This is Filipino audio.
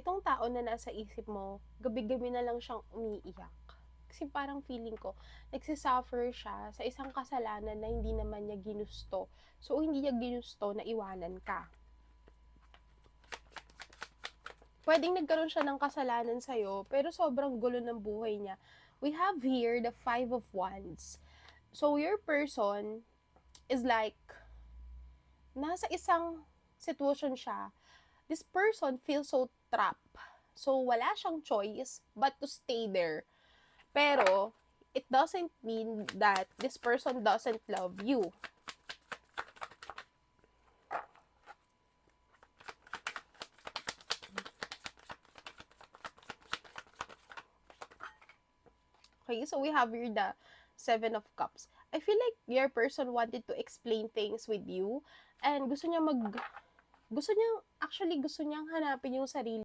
itong tao na nasa isip mo, gabi-gabi na lang siyang umiiyak. Kasi parang feeling ko, nagsisuffer siya sa isang kasalanan na hindi naman niya ginusto. So, hindi niya ginusto na iwanan ka. Pwedeng nagkaroon siya ng kasalanan sa'yo, pero sobrang gulo ng buhay niya. We have here the Five of Wands. So, your person is like, nasa isang sitwasyon siya. This person feels so trapped. So, wala siyang choice but to stay there. Pero, it doesn't mean that this person doesn't love you. Okay, so we have here the Seven of Cups. I feel like your person wanted to explain things with you and gusto niya gusto niya, actually gusto niyang hanapin yung sarili